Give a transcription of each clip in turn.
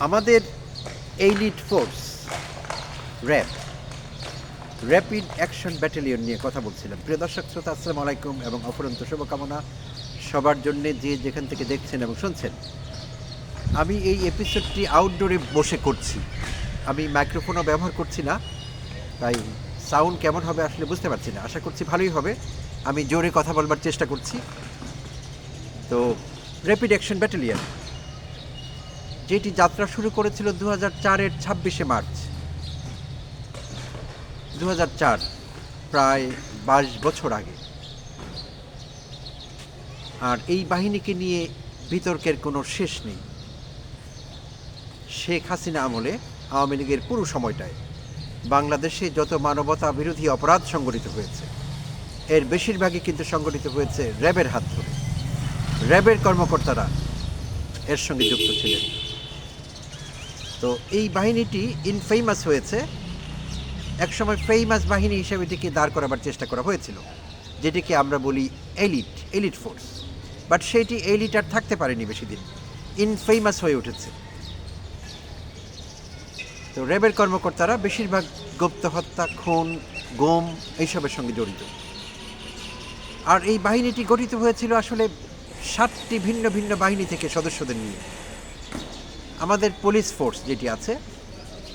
আমাদের elite force RAB rapid action battalion নিয়ে কথা বলছিলাম। প্রিয় দর্শক শ্রোতা, আসসালামু আলাইকুম এবং অফুরন্ত শুভকামনা সবার জন্য যে যেখান থেকে দেখছেন এবং শুনছেন। আমি এই এপিসোডটি আউটডোরে বসে করছি, আমি মাইক্রোফোনও ব্যবহার করছি না, তাই সাউন্ড কেমন হবে আসলে বুঝতে পারছি না। আশা করছি ভালোই হবে। আমি জোরে কথা বলবার চেষ্টা করছি। তো র্যাপিড অ্যাকশন ব্যাটালিয়ন যেটি যাত্রা শুরু করেছিল 2004-এর 26শে মার্চ, 2004, প্রায় 22 বছর আগে। আর এই বাহিনীকে নিয়ে বিতর্কের কোনো শেষ নেই। শেখ হাসিনা আমলে আওয়ামী লীগের পুরো সময়টায় বাংলাদেশে যত মানবতা বিরোধী অপরাধ সংগঠিত হয়েছে এর বেশিরভাগই কিন্তু সংগঠিত হয়েছে র্যাবের হাত ধরে। র্যাবের কর্মকর্তারা এর সঙ্গে যুক্ত ছিলেন। তো এই বাহিনীটি ইনফেমাস হয়েছে, একসময় ফেমাস বাহিনী হিসেবে এটিকে দাঁড় করাবার চেষ্টা করা হয়েছিল, যেটিকে আমরা বলি এলিট ফোর্স। বাট সেটি এলিট আর থাকতে পারেনি বেশি দিন, ইনফেমাস হয়ে উঠেছে। তো র্যাবের কর্মকর্তারা বেশিরভাগ গুপ্ত হত্যা, খুন, গুম এইসবের সঙ্গে জড়িত। আর এই বাহিনীটি গঠিত হয়েছিল আসলে 7টি ভিন্ন ভিন্ন বাহিনী থেকে সদস্যদের নিয়ে। আমাদের পুলিশ ফোর্স যেটি আছে,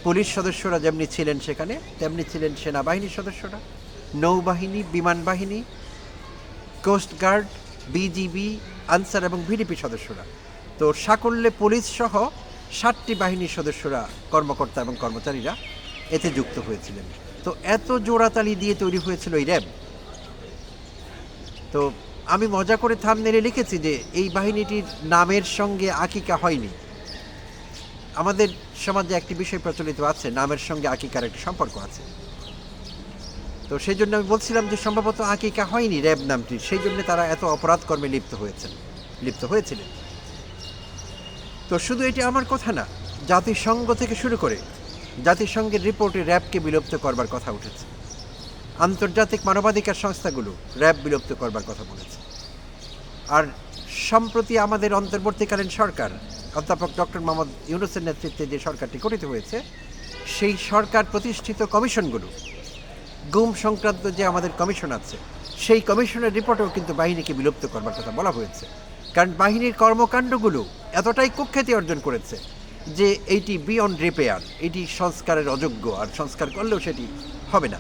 পুলিশ সদস্যরা যেমনি ছিলেন সেখানে, তেমনি ছিলেন সেনাবাহিনীর সদস্যরা, নৌবাহিনী, বিমান বাহিনী, কোস্টগার্ড, বিজিবি, আনসার এবং ভিডিপি সদস্যরা। তো সাকল্যে পুলিশ সহ 7টি বাহিনীর সদস্যরা, কর্মকর্তা এবং কর্মচারীরা এতে যুক্ত হয়েছিলেন। তো এত জোড়াতালি দিয়ে তৈরি হয়েছিল এই র্যাব। তো আমি মজা করে থাম্বনেইলে লিখেছি যে এই বাহিনীটির নামের সঙ্গে আকিকা হয়নি। আমাদের সমাজে একটি বিষয় প্রচলিত আছে, নামের সঙ্গে আকিকার একটি সম্পর্ক আছে। তো সেই জন্য আমি বলছিলাম যে সম্ভবত আকিকা হয়নি র্যাব নামটির, সেই জন্য তারা এত অপরাধ কর্মে লিপ্ত হয়েছিলেন। তো শুধু এটি আমার কথা না, জাতিসংঘ থেকে শুরু করে জাতিসংঘের রিপোর্টে র্যাবকে বিলুপ্ত করবার কথা উঠেছে। আন্তর্জাতিক মানবাধিকার সংস্থাগুলো র্যাব বিলুপ্ত করবার কথা বলেছে। আর সম্প্রতি আমাদের অন্তর্বর্তীকালীন সরকার, অধ্যাপক ডক্টর মোহাম্মদ ইউনূসের নেতৃত্বে যে সরকারটি গঠিত হয়েছে, সেই সরকার প্রতিষ্ঠিত কমিশনগুলো, গুম সংক্রান্ত যে আমাদের কমিশন আছে, সেই কমিশনের রিপোর্টেও কিন্তু বাহিনীকে বিলুপ্ত করবার কথা বলা হয়েছে। কারণ বাহিনীর কর্মকাণ্ডগুলো এতটাই কুখ্যাতি অর্জন করেছে যে এইটি বিয়ন্ড রিপেয়ার, এটি সংস্কারের অযোগ্য, আর সংস্কার করলেও সেটি হবে না।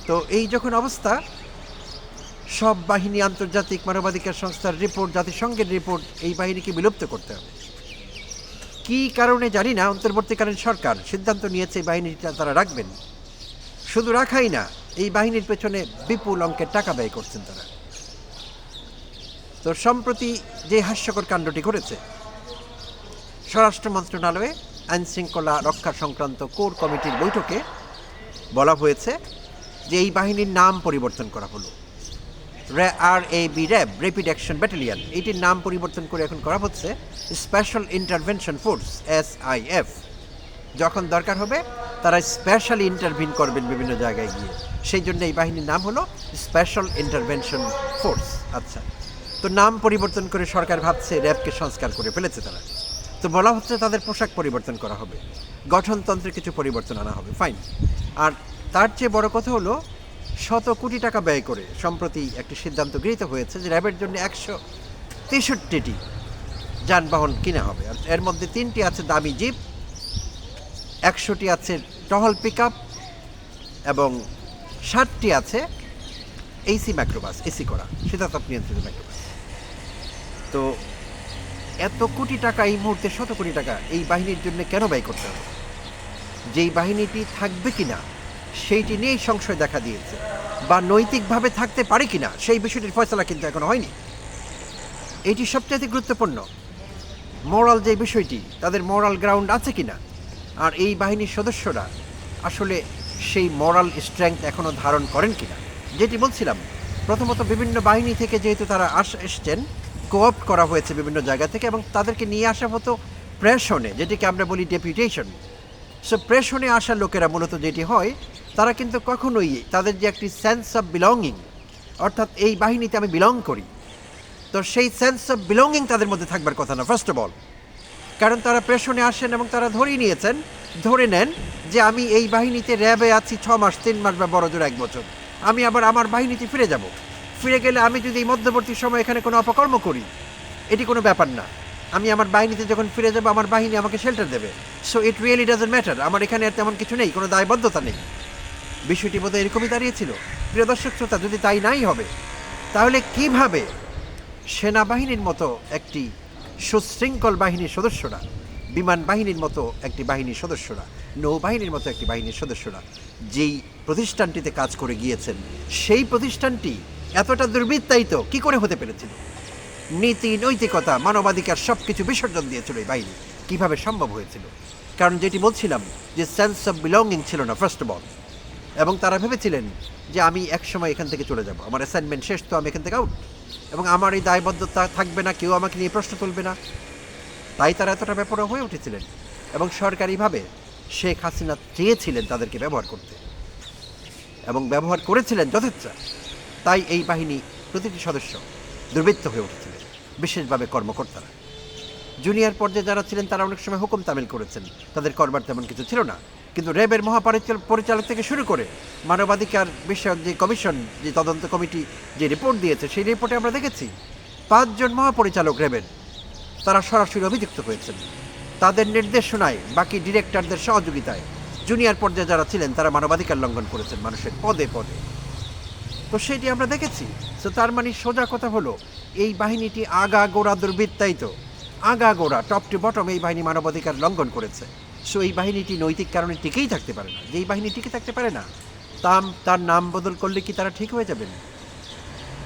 তো এই যখন অবস্থা, সব বাহিনী, আন্তর্জাতিক মানবাধিকার সংস্থার রিপোর্ট, জাতিসংঘের রিপোর্ট, এই বাহিনীকে বিলুপ্ত করতে হবে। কী কারণে জানি না অন্তর্বর্তীকালীন সরকার সিদ্ধান্ত নিয়েছে এই বাহিনীটা তারা রাখবেন। শুধু রাখাই না, এই বাহিনীর পেছনে বিপুল অঙ্কের টাকা ব্যয় করছেন তারা। তো সম্প্রতি যে হাস্যকর কাণ্ডটি ঘটেছে, স্বরাষ্ট্র মন্ত্রণালয়ে আইনশৃঙ্খলা রক্ষা সংক্রান্ত কোর কমিটির বৈঠকে বলা হয়েছে যে এই বাহিনীর নাম পরিবর্তন করা হলো। র্যাব, র্যাপিড অ্যাকশন ব্যাটালিয়ন, এটির নাম পরিবর্তন করে এখন করা হচ্ছে স্পেশাল ইন্টারভেনশন ফোর্স, SIF। যখন দরকার হবে তারা স্পেশালি ইন্টারভিন করবেন বিভিন্ন জায়গায় গিয়ে, সেই জন্য এই বাহিনীর নাম হলো স্পেশাল ইন্টারভেনশন ফোর্স। আচ্ছা, তো নাম পরিবর্তন করে সরকার ভাবছে র্যাবকে সংস্কার করে ফেলেছে তারা। তো বলা হচ্ছে তাদের পোশাক পরিবর্তন করা হবে, গঠনতন্ত্রে কিছু পরিবর্তন আনা হবে, ফাইন। আর তার চেয়ে বড় কথা হলো, শত কোটি টাকা ব্যয় করে সম্প্রতি একটি সিদ্ধান্ত গৃহীত হয়েছে যে র্যাবের জন্য 163টি যানবাহন কিনা হবে। আর এর মধ্যে 3টি আছে দামি জিপ, 100টি আছে টহল পিক আপ এবং 60টি আছে এসি মাইক্রোবাস, এসি করা শীতাতপ নিয়ন্ত্রিত মাইক্রোবাস। তো এত কোটি টাকা, এই মুহূর্তে শত কোটি টাকা এই বাহিনীর জন্য কেন ব্যয় করতে হবে? যেই বাহিনীটি থাকবে কিনা সেইটি নিয়েই সংশয় দেখা দিয়েছে, বা নৈতিকভাবে থাকতে পারে কিনা সেই বিষয়টির ফয়সালা কিন্তু এখনো হয়নি। এটি সবচেয়ে গুরুত্বপূর্ণ। মোরাল যে বিষয়টি, তাদের মোরাল গ্রাউন্ড আছে কিনা, আর এই বাহিনীর সদস্যরা আসলে সেই মোরাল স্ট্রেংথ এখনও ধারণ করেন কিনা। যেটি বলছিলাম, প্রথমত বিভিন্ন বাহিনী থেকে যেহেতু তারা এসছেন, কোঅপ্ট করা হয়েছে বিভিন্ন জায়গা থেকে, এবং তাদেরকে নিয়ে আসা হতো প্রেষণে, যেটিকে আমরা বলি ডেপুটেশন। সো প্রেষণে আসা লোকেরা মূলত যেটি হয়, তারা কিন্তু কখনোই তাদের যে একটি সেন্স অফ বিলঙ্গিং, অর্থাৎ এই বাহিনীতে আমি বিলং করি, তো সেই সেন্স অফ বিলঙ্গিং তাদের মধ্যে থাকবার কথা না। ফার্স্ট অফ অল কারণ তারা প্রেষণে আসেন এবং তারা ধরে নেন যে আমি এই বাহিনীতে র্যাবে আছি 6 মাস, 3 মাস বা বড় জোর 1 বছর, আমি আবার আমার বাহিনীতে ফিরে যাব। ফিরে গেলে আমি যদি এই মধ্যবর্তী সময় এখানে কোনো অপকর্ম করি, এটি কোনো ব্যাপার না। আমি আমার বাহিনীতে যখন ফিরে যাব, আমার বাহিনী আমাকে শেল্টার দেবে। So it really doesn't matter, আমার এখানে আর তেমন কিছু নেই, কোনো দায়বদ্ধতা নেই। বিষয়টি বোধহয় এরকমই দাঁড়িয়েছিল। প্রিয় দর্শক শ্রোতা, যদি তাই নাই হবে, তাহলে কিভাবে সেনাবাহিনীর মতো একটি সুশৃঙ্খল বাহিনীর সদস্যরা, বিমান বাহিনীর মতো একটি বাহিনীর সদস্যরা, নৌবাহিনীর মতো একটি বাহিনীর সদস্যরা যেই প্রতিষ্ঠানটিতে কাজ করে গিয়েছেন, সেই প্রতিষ্ঠানটি এতটা দুর্বৃত্তায়িত কি করে হতে পেরেছিল? নীতি, নৈতিকতা, মানবাধিকার সব কিছু বিসর্জন দিয়েছিল এই বাহিনী। কীভাবে সম্ভব হয়েছিল? কারণ যেটি বলছিলাম যে সেন্স অফ বিলঙ্গিং ছিল না ফার্স্ট অফ অল, এবং তারা ভেবেছিলেন যে আমি একসময় এখান থেকে চলে যাব, আমার অ্যাসাইনমেন্ট শেষ, তো আমি এখান থেকে আউট, এবং আমার এই দায়বদ্ধতা থাকবে না, কেউ আমাকে নিয়ে প্রশ্ন তুলবে না। তাই তারা এতটা ব্যাপারে হয়ে উঠেছিলেন, এবং সরকারিভাবে শেখ হাসিনা চেয়েছিলেন তাদেরকে ব্যবহার করতে, এবং ব্যবহার করেছিলেন যথেচ্ছা। তাই এই বাহিনী প্রতিটি সদস্য দুর্বৃত্ত হয়ে উঠেছিলেন, বিশেষভাবে কর্মকর্তারা। জুনিয়র পর্যায়ে যারা ছিলেন তারা অনেক সময় হুকুম তামিল করেছেন, তাদের করবার তেমন কিছু ছিল না। কিন্তু র্যাবের মহাপরিচালক থেকে শুরু করে মানবাধিকার বিষয়ক যে কমিশন, যে তদন্ত কমিটি যে রিপোর্ট দিয়েছে, সেই রিপোর্টে আমরা দেখেছি 5 জন মহাপরিচালক র্যাবের, তারা সরাসরি অভিযুক্ত হয়েছেন। তাদের নির্দেশনায়, বাকি ডিরেক্টরদের সহযোগিতায় জুনিয়র পর্যায়ে যারা ছিলেন তারা মানবাধিকার লঙ্ঘন করেছেন মানুষের পদে পদে। তো সেটি আমরা দেখেছি। তো তার মানে সোজা কথা হলো, এই বাহিনীটি আগাগোড়া দুর্বৃত্তায়িত, আগাগোড়া টপ টু বটম এই বাহিনী মানবাধিকার লঙ্ঘন করেছে। সো এই বাহিনীটি নৈতিক কারণে টিকেই থাকতে পারে না। যেই বাহিনী টিকে থাকতে পারে না, তার নাম বদল করলে কি তারা ঠিক হয়ে যাবেন?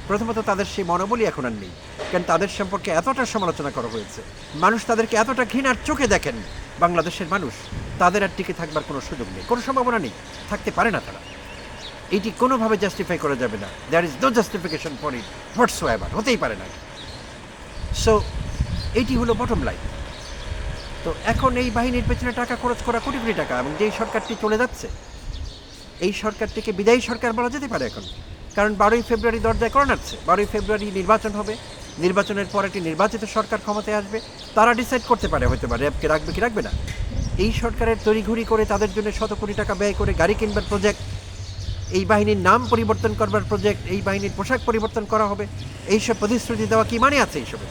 প্রথমত তাদের সেই মনোবলই এখন আর নেই, কারণ তাদের সম্পর্কে এতটা সমালোচনা করা হয়েছে, মানুষ তাদেরকে এতটা ঘৃণার চোখে দেখেন, বাংলাদেশের মানুষ, তাদের আর টিকে থাকবার কোনো সুযোগ নেই, কোনো সম্ভাবনা নেই, থাকতে পারে না তারা। এটি কোনোভাবে জাস্টিফাই করা যাবে না। There is no justification for it whatsoever, হতেই পারে না। সো এইটি হলো বটম লাইন। তো এখন এই বাহিনীর পেছনে টাকা খরচ করা কোটি কোটি টাকা, এবং যেই সরকারটি চলে যাচ্ছে, এই সরকারটিকে বিদায়ী সরকার বলা যেতে পারে এখন। কারণ 12ই ফেব্রুয়ারি দরজায় করা নাড়ছে, 12ই ফেব্রুয়ারি নির্বাচন হবে, নির্বাচনের পর একটি নির্বাচিত সরকার ক্ষমতায় আসবে, তারা ডিসাইড করতে পারে হয়তো বা র্যাবকে রাখবে কি রাখবে না। এই সরকারের তড়িঘড়ি করে তাদের জন্য শত কোটি টাকা ব্যয় করে গাড়ি কিনবার প্রজেক্ট, এই বাহিনীর নাম পরিবর্তন করবার প্রজেক্ট, এই বাহিনীর পোশাক পরিবর্তন করা হবে, এইসব প্রতিশ্রুতি দেওয়া কি মানে আছে এইসবে?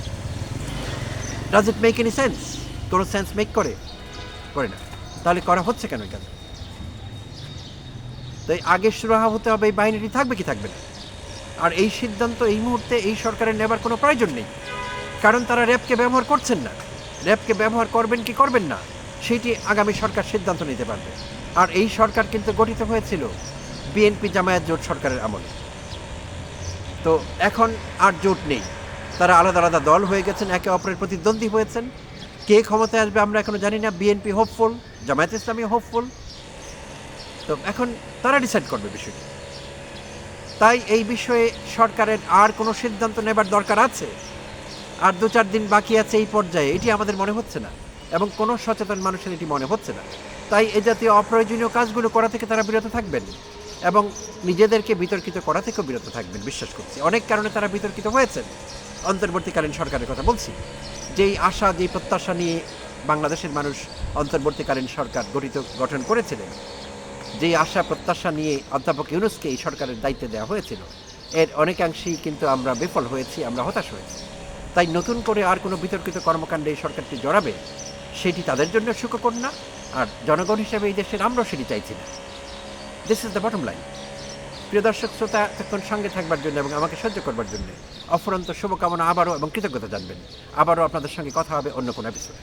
Does it make any sense? কোনো সেন্স মেক করে না। তাহলে করা হচ্ছে কেন? তাই আগে সুরাহা হতে হবে এই বাহিনীটি থাকবে কি থাকবে না। আর এই সিদ্ধান্ত এই মুহূর্তে এই সরকারের নেবার কোনো প্রয়োজন নেই, কারণ তারা র্যাবকে ব্যবহার করছেন না। র্যাবকে ব্যবহার করবেন কি করবেন না, সেটি আগামী সরকার সিদ্ধান্ত নিতে পারবে। আর এই সরকার কিন্তু গঠিত হয়েছিল বিএনপি জামায়াত জোট সরকারের আমলে। তো এখন আর জোট নেই, তারা আলাদা আলাদা দল হয়ে গেছেন, একে অপরের প্রতিদ্বন্দ্বী হয়েছেন। কে ক্ষমতায় আসবে আমরা এখনো জানি না। বিএনপি হোপফুল, জামায়াত ইসলামী হোপফুল। তো এখন তারা ডিসাইড করবে বিষয়টি। তাই এই বিষয়ে সরকারের আর কোনো সিদ্ধান্ত নেবার দরকার আছে? আর 2-4 দিন বাকি আছে এই পর্যায়ে, এটি আমাদের মনে হচ্ছে না, এবং কোনো সচেতন মানুষের এটি মনে হচ্ছে না। তাই এ জাতীয় অপ্রয়োজনীয় কাজগুলো করা থেকে তারা বিরত থাকবেন, এবং নিজেদেরকে বিতর্কিত করা থেকেও বিরত থাকবেন, বিশ্বাস করছি। অনেক কারণে তারা বিতর্কিত হয়েছেন। অন্তর্বর্তীকালীন সরকারের কথা বলছি, যেই আশা, যেই প্রত্যাশা নিয়ে বাংলাদেশের মানুষ অন্তর্বর্তীকালীন সরকার গঠন করেছিলেন, যেই আশা প্রত্যাশা নিয়ে অধ্যাপক ইউনূসকে এই সরকারের দায়িত্ব দেওয়া হয়েছিল, এর অনেকাংশেই কিন্তু আমরা বিফল হয়েছি, আমরা হতাশ হয়েছি। তাই নতুন করে আর কোনো বিতর্কিত কর্মকাণ্ডে এই সরকারটি জড়াবে, সেটি তাদের জন্য সুখকর না, আর জনগণ হিসেবে এই দেশের আমরাও সেটি চাইছি না। This is the bottom line. প্রিয় দর্শক শ্রোতা, এতক্ষণ সঙ্গে থাকবার জন্য এবং আমাকে সহ্য করবার জন্য অফুরন্ত শুভকামনা আবারও, এবং কৃতজ্ঞতা জানবেন। আবারও আপনাদের সঙ্গে কথা হবে অন্য কোনো এপিসোডে।